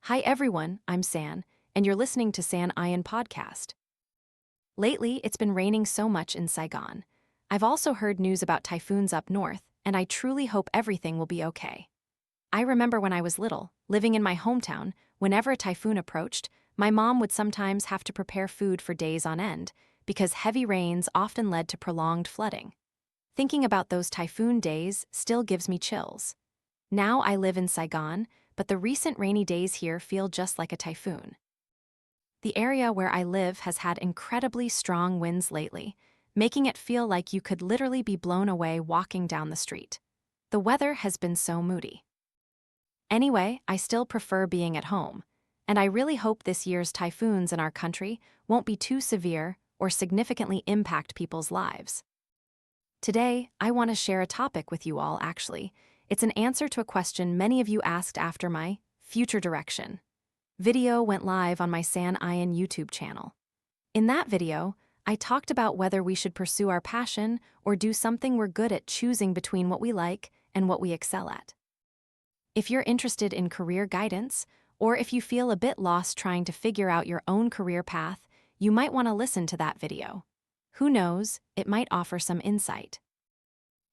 Hi everyone, I'm San, and you're listening to San Uyen Podcast. Lately, it's been raining so much in Saigon. I've also heard news about typhoons up north, and I truly hope everything will be okay. I remember when I was little, living in my hometown, whenever a typhoon approached, my mom would sometimes have to prepare food for days on end, because heavy rains often led to prolonged flooding. Thinking about those typhoon days still gives me chills. Now I live in Saigon, but the recent rainy days here feel just like a typhoon. The area where I live has had incredibly strong winds lately, making it feel like you could literally be blown away walking down the street. The weather has been so moody. Anyway, I still prefer being at home, and I really hope this year's typhoons in our country won't be too severe or significantly impact people's lives. Today, I want to share a topic with you all, actually. It's an answer to a question many of you asked after my future direction video went live on my San Uyen YouTube channel. In that video, I talked about whether we should pursue our passion or do something we're good at, choosing between what we like and what we excel at. If you're interested in career guidance, or if you feel a bit lost trying to figure out your own career path, you might want to listen to that video. Who knows, it might offer some insight.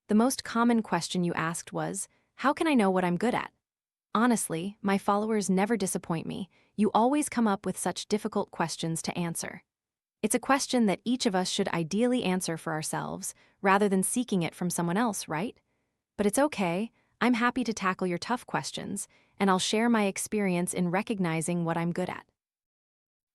The most common question you asked was, how can I know what I'm good at? Honestly, my followers never disappoint me. You always come up with such difficult questions to answer. It's a question that each of us should ideally answer for ourselves, rather than seeking it from someone else, right? But it's okay, I'm happy to tackle your tough questions, and I'll share my experience in recognizing what I'm good at.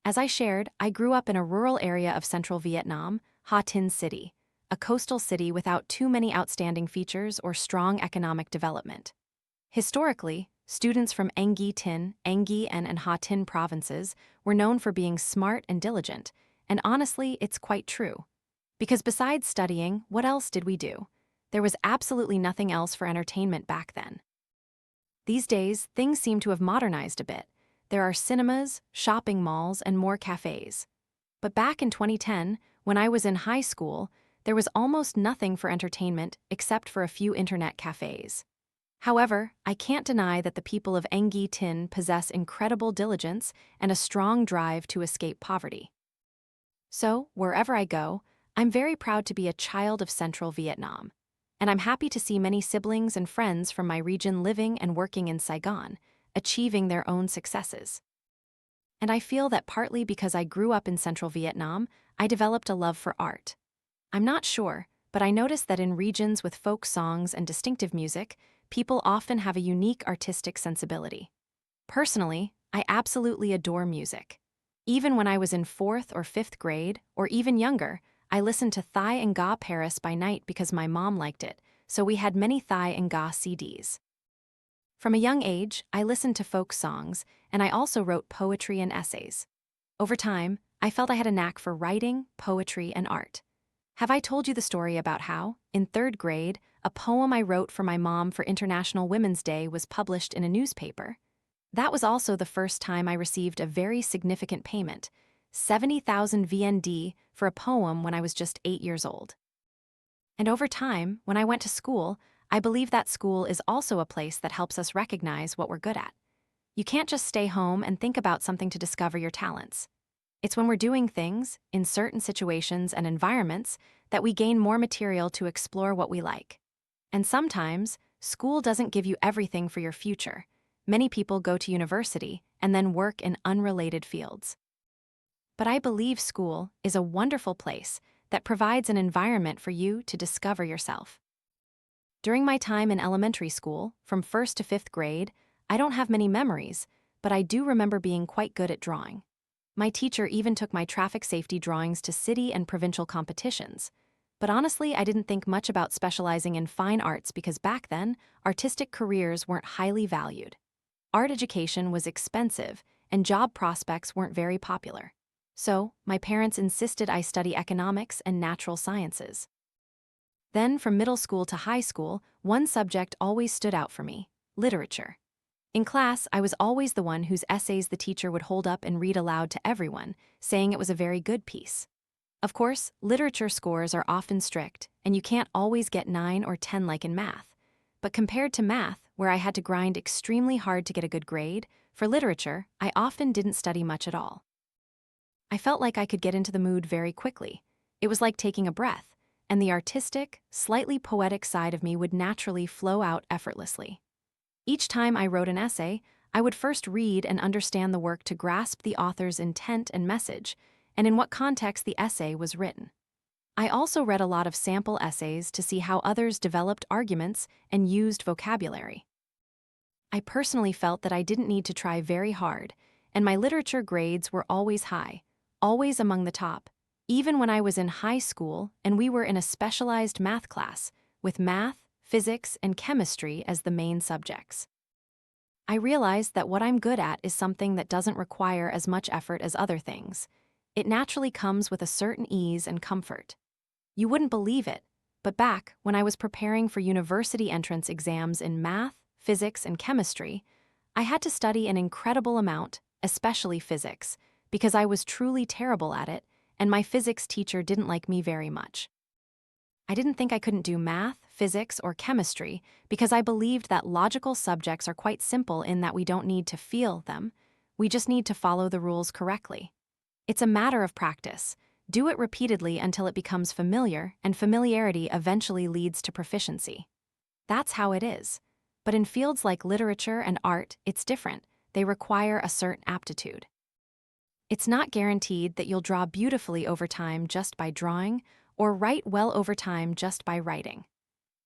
As I shared, I grew up in a rural area of central Vietnam, Ha Tinh City, a coastal city without too many outstanding features or strong economic development. Historically, students from Enghi Tinh, Enghi and Ha Tinh provinces were known for being smart and diligent, and honestly, it's quite true. Because besides studying, what else did we do? There was absolutely nothing else for entertainment back then. These days, things seem to have modernized a bit. There are cinemas, shopping malls, and more cafes. But back in 2010, when I was in high school, there was almost nothing for entertainment except for a few internet cafes. However, I can't deny that the people of Enghi Tinh possess incredible diligence and a strong drive to escape poverty. So, wherever I go, I'm very proud to be a child of central Vietnam. And I'm happy to see many siblings and friends from my region living and working in Saigon, achieving their own successes. And I feel that partly because I grew up in central Vietnam, I developed a love for art. I'm not sure, but I noticed that in regions with folk songs and distinctive music, people often have a unique artistic sensibility. Personally, I absolutely adore music. Even when I was in 4th or 5th grade, or even younger, I listened to Thai Nga Paris by night because my mom liked it, so we had many Thai Nga CDs. From a young age, I listened to folk songs, and I also wrote poetry and essays. Over time, I felt I had a knack for writing, poetry, and art. Have I told you the story about how, in 3rd grade, a poem I wrote for my mom for International Women's Day was published in a newspaper? That was also the first time I received a very significant payment, 70,000 VND, for a poem when I was just 8 years old. And over time, when I went to school, I believe that school is also a place that helps us recognize what we're good at. You can't just stay home and think about something to discover your talents. It's when we're doing things, in certain situations and environments, that we gain more material to explore what we like. And sometimes, school doesn't give you everything for your future. Many people go to university and then work in unrelated fields. But I believe school is a wonderful place that provides an environment for you to discover yourself. During my time in elementary school, from 1st to 5th grade, I don't have many memories, but I do remember being quite good at drawing. My teacher even took my traffic safety drawings to city and provincial competitions. But honestly, I didn't think much about specializing in fine arts because back then, artistic careers weren't highly valued. Art education was expensive, and job prospects weren't very popular. So, my parents insisted I study economics and natural sciences. Then, from middle school to high school, one subject always stood out for me: literature. In class, I was always the one whose essays the teacher would hold up and read aloud to everyone, saying it was a very good piece. Of course, literature scores are often strict, and you can't always get 9 or 10 like in math. But compared to math, where I had to grind extremely hard to get a good grade, For literature, I often didn't study much at all. I felt like I could get into the mood very quickly. It was like taking a breath, and the artistic, slightly poetic side of me would naturally flow out effortlessly. Each time I wrote an essay, I would first read and understand the work to grasp the author's intent and message, and in what context the essay was written. I also read a lot of sample essays to see how others developed arguments and used vocabulary. I personally felt that I didn't need to try very hard, and my literature grades were always high, always among the top, even when I was in high school and we were in a specialized math class, with math, physics, and chemistry as the main subjects. I realized that what I'm good at is something that doesn't require as much effort as other things. It naturally comes with a certain ease and comfort. You wouldn't believe it, but back when I was preparing for university entrance exams in math, physics, and chemistry, I had to study an incredible amount, especially physics, because I was truly terrible at it, and my physics teacher didn't like me very much. I didn't think I couldn't do math, physics, or chemistry because I believed that logical subjects are quite simple in that we don't need to feel them, we just need to follow the rules correctly. It's a matter of practice. Do it repeatedly until it becomes familiar, and familiarity eventually leads to proficiency. That's how it is. But in fields like literature and art, it's different. They require a certain aptitude. It's not guaranteed that you'll draw beautifully over time just by drawing, or write well over time just by writing.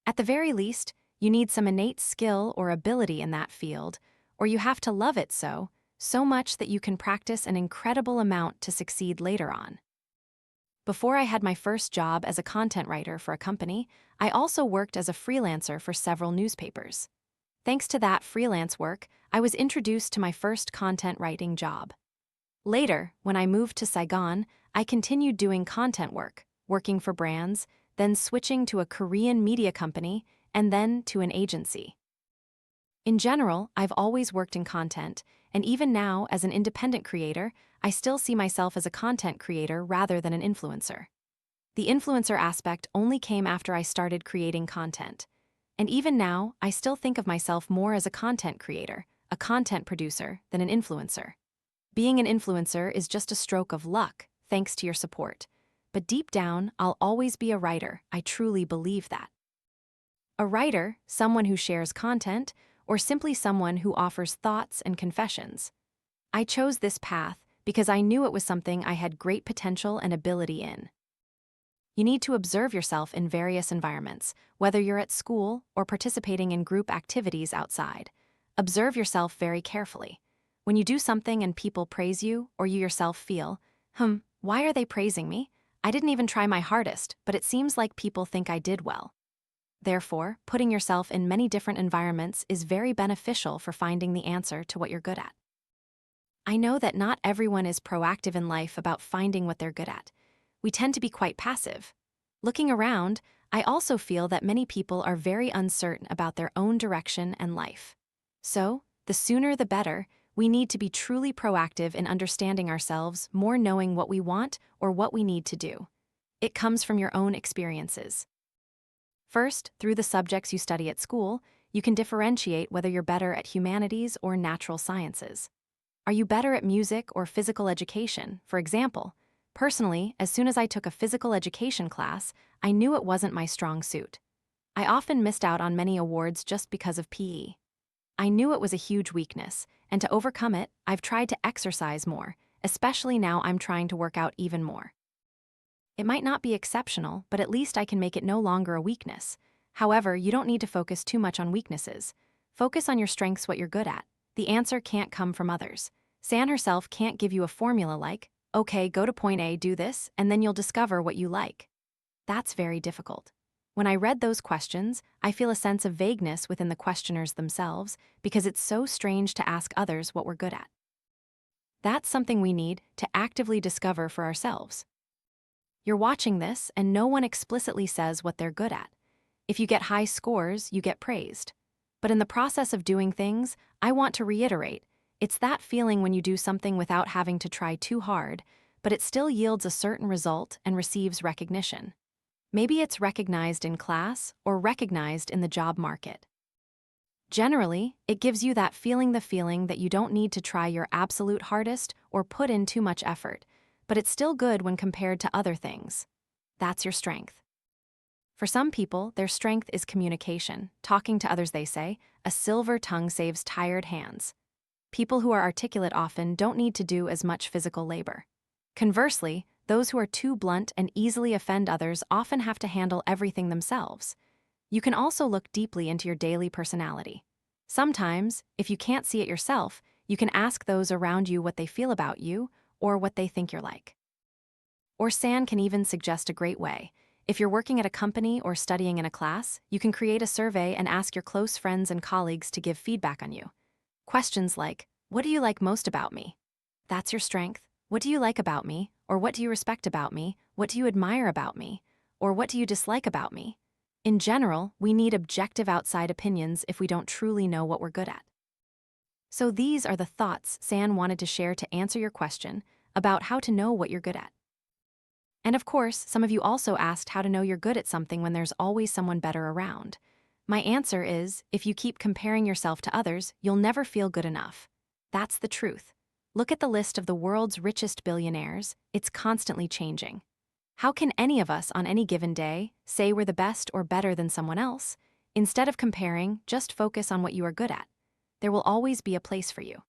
At the very least, you need some innate skill or ability in that field, or you have to love it so much that you can practice an incredible amount to succeed later on. Before I had my first job as a content writer for a company, I also worked as a freelancer for several newspapers. Thanks to that freelance work, I was introduced to my first content writing job. Later, when I moved to Saigon, I continued doing content work, working for brands, then switching to a Korean media company, and then to an agency. In general, I've always worked in content, and even now, as an independent creator, I still see myself as a content creator rather than an influencer. The influencer aspect only came after I started creating content. And even now, I still think of myself more as a content creator, a content producer, than an influencer. Being an influencer is just a stroke of luck, thanks to your support. But deep down, I'll always be a writer. I truly believe that. A writer, someone who shares content, or simply someone who offers thoughts and confessions. I chose this path because I knew it was something I had great potential and ability in. You need to observe yourself in various environments, whether you're at school or participating in group activities outside. Observe yourself very carefully. When you do something and people praise you, or you yourself feel, why are they praising me? I didn't even try my hardest, but it seems like people think I did well. Therefore, putting yourself in many different environments is very beneficial for finding the answer to what you're good at. I know that not everyone is proactive in life about finding what they're good at. We tend to be quite passive. Looking around, I also feel that many people are very uncertain about their own direction and life. So, the sooner the better, we need to be truly proactive in understanding ourselves, more knowing what we want or what we need to do. It comes from your own experiences. First, through the subjects you study at school, you can differentiate whether you're better at humanities or natural sciences. Are you better at music or physical education, for example? Personally, as soon as I took a physical education class, I knew it wasn't my strong suit. I often missed out on many awards just because of PE. I knew it was a huge weakness, and to overcome it, I've tried to exercise more, especially now I'm trying to work out even more. It might not be exceptional, but at least I can make it no longer a weakness. However, you don't need to focus too much on weaknesses. Focus on your strengths, what you're good at. The answer can't come from others. San herself can't give you a formula like, okay, go to point A, do this, and then you'll discover what you like. That's very difficult. When I read those questions, I feel a sense of vagueness within the questioners themselves because it's so strange to ask others what we're good at. That's something we need to actively discover for ourselves. You're watching this and no one explicitly says what they're good at. If you get high scores, you get praised. But in the process of doing things, I want to reiterate, it's that feeling when you do something without having to try too hard, but it still yields a certain result and receives recognition. Maybe it's recognized in class or recognized in the job market. Generally, it gives you that the feeling that you don't need to try your absolute hardest or put in too much effort, but it's still good when compared to other things. That's your strength. For some people, their strength is communication, talking to others. They say, a silver tongue saves tired hands. People who are articulate often don't need to do as much physical labor. Conversely, those who are too blunt and easily offend others often have to handle everything themselves. You can also look deeply into your daily personality. Sometimes, if you can't see it yourself, you can ask those around you what they feel about you or what they think you're like. Or San can even suggest a great way. If you're working at a company or studying in a class, you can create a survey and ask your close friends and colleagues to give feedback on you. Questions like, what do you like most about me? That's your strength. What do you like about me? Or what do you respect about me? What do you admire about me? Or what do you dislike about me? In general, we need objective outside opinions if we don't truly know what we're good at. So these are the thoughts San wanted to share to answer your question about how to know what you're good at. And of course, some of you also asked how to know you're good at something when there's always someone better around. My answer is, if you keep comparing yourself to others, you'll never feel good enough. That's the truth. Look at the list of the world's richest billionaires. It's constantly changing. How can any of us on any given day say we're the best or better than someone else? Instead of comparing, just focus on what you are good at. There will always be a place for you.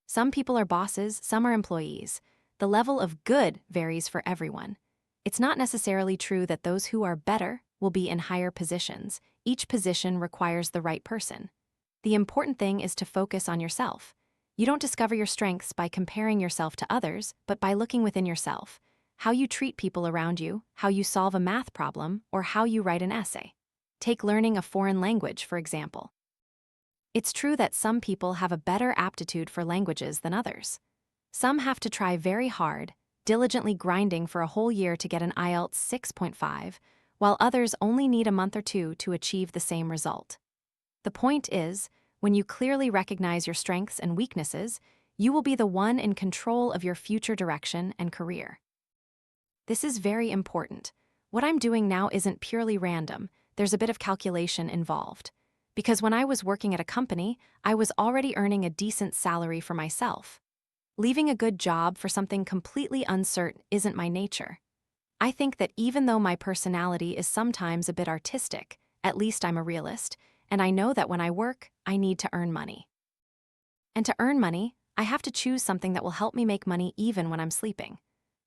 Some people are bosses, some are employees. The level of good varies for everyone. It's not necessarily true that those who are better will be in higher positions. Each position requires the right person. The important thing is to focus on yourself. You don't discover your strengths by comparing yourself to others, but by looking within yourself. How you treat people around you, how you solve a math problem, or how you write an essay. Take learning a foreign language, for example. It's true that some people have a better aptitude for languages than others. Some have to try very hard, diligently grinding for a whole year to get an IELTS 6.5, while others only need a month or two to achieve the same result. The point is, when you clearly recognize your strengths and weaknesses, you will be the one in control of your future direction and career. This is very important. What I'm doing now isn't purely random. There's a bit of calculation involved. Because when I was working at a company, I was already earning a decent salary for myself. Leaving a good job for something completely uncertain isn't my nature. I think that even though my personality is sometimes a bit artistic, at least I'm a realist, and I know that when I work, I need to earn money. And to earn money, I have to choose something that will help me make money even when I'm sleeping.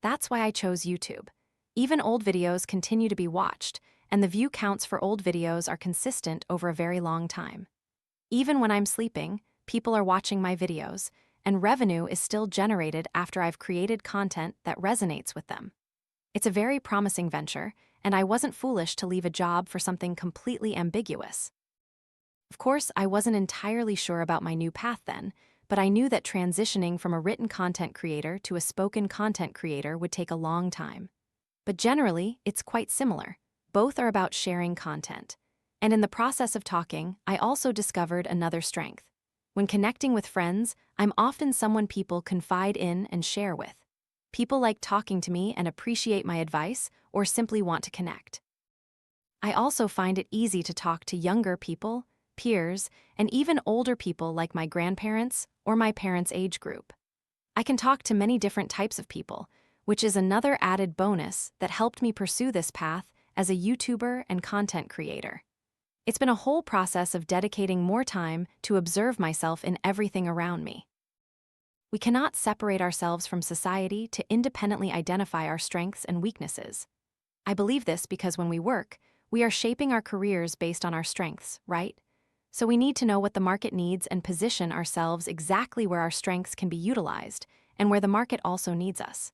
That's why I chose YouTube. Even old videos continue to be watched, and the view counts for old videos are consistent over a very long time. Even when I'm sleeping, people are watching my videos, and revenue is still generated after I've created content that resonates with them. It's a very promising venture, and I wasn't foolish to leave a job for something completely ambiguous. Of course, I wasn't entirely sure about my new path then, but I knew that transitioning from a written content creator to a spoken content creator would take a long time. But generally, it's quite similar. Both are about sharing content. And in the process of talking, I also discovered another strength. When connecting with friends, I'm often someone people confide in and share with. People like talking to me and appreciate my advice or simply want to connect. I also find it easy to talk to younger people, peers, and even older people like my grandparents or my parents' age group. I can talk to many different types of people, which is another added bonus that helped me pursue this path as a YouTuber and content creator. It's been a whole process of dedicating more time to observe myself in everything around me. We cannot separate ourselves from society to independently identify our strengths and weaknesses. I believe this because when we work, we are shaping our careers based on our strengths, right? So we need to know what the market needs and position ourselves exactly where our strengths can be utilized and where the market also needs us.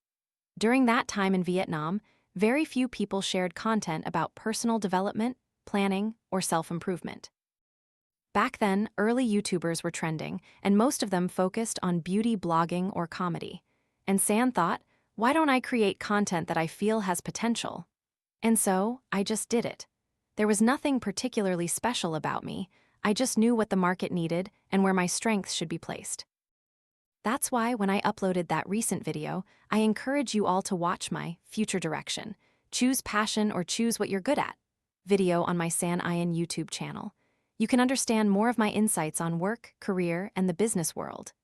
During that time in Vietnam, very few people shared content about personal development, planning, or self-improvement. Back then, early YouTubers were trending, and most of them focused on beauty blogging or comedy. And San thought, why don't I create content that I feel has potential? And so, I just did it. There was nothing particularly special about me. I just knew what the market needed and where my strengths should be placed. That's why when I uploaded that recent video, I encourage you all to watch my future direction. Choose passion or choose what you're good at video on my San Uyen YouTube channel. You can understand more of my insights on work, career, and the business world.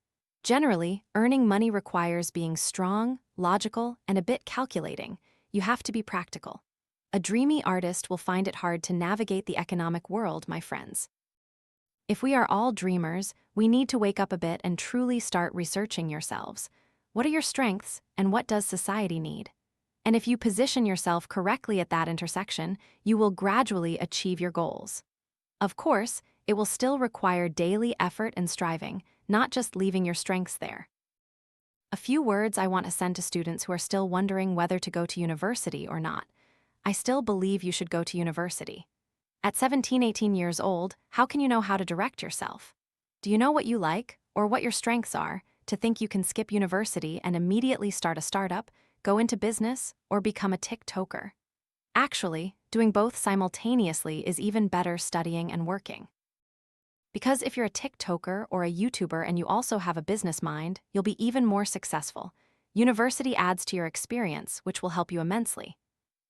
Generally, earning money requires being strong, logical, and a bit calculating. You have to be practical. A dreamy artist will find it hard to navigate the economic world, my friends. If we are all dreamers, we need to wake up a bit and truly start researching yourselves. What are your strengths, and what does society need? And if you position yourself correctly at that intersection, you will gradually achieve your goals. Of course, it will still require daily effort and striving, not just leaving your strengths there. A few words I want to send to students who are still wondering whether to go to university or not. I still believe you should go to university. At 17, 18 years old, how can you know how to direct yourself? Do you know what you like, or what your strengths are, to think you can skip university and immediately start a startup, go into business, or become a TikToker? Actually, doing both simultaneously is even better studying and working. Because if you're a TikToker or a YouTuber and you also have a business mind, you'll be even more successful. University adds to your experience, which will help you immensely.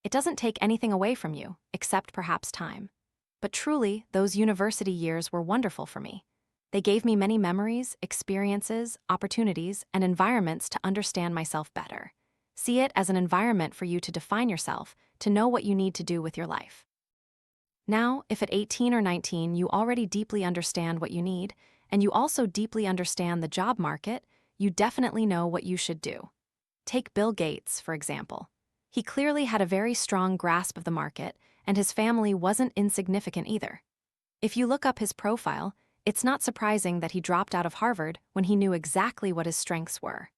It doesn't take anything away from you, except perhaps time. But truly, those university years were wonderful for me. They gave me many memories, experiences, opportunities, and environments to understand myself better. See it as an environment for you to define yourself, to know what you need to do with your life. Now, if at 18 or 19 you already deeply understand what you need, and you also deeply understand the job market, you definitely know what you should do. Take Bill Gates, for example. He clearly had a very strong grasp of the market, and his family wasn't insignificant either. If you look up his profile, it's not surprising that he dropped out of Harvard when he knew exactly what his strengths were.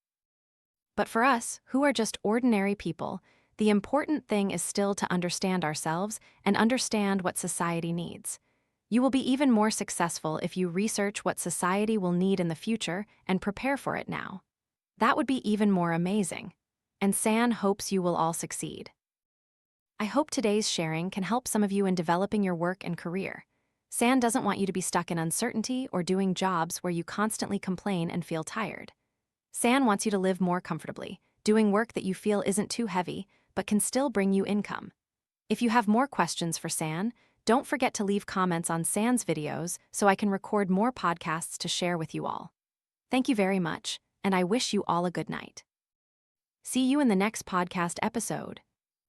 But for us, who are just ordinary people, the important thing is still to understand ourselves and understand what society needs. You will be even more successful if you research what society will need in the future and prepare for it now. That would be even more amazing. And San hopes you will all succeed. I hope today's sharing can help some of you in developing your work and career. San doesn't want you to be stuck in uncertainty or doing jobs where you constantly complain and feel tired. San wants you to live more comfortably, doing work that you feel isn't too heavy, but can still bring you income. If you have more questions for San, don't forget to leave comments on San's videos so I can record more podcasts to share with you all. Thank you very much, and I wish you all a good night. See you in the next podcast episode.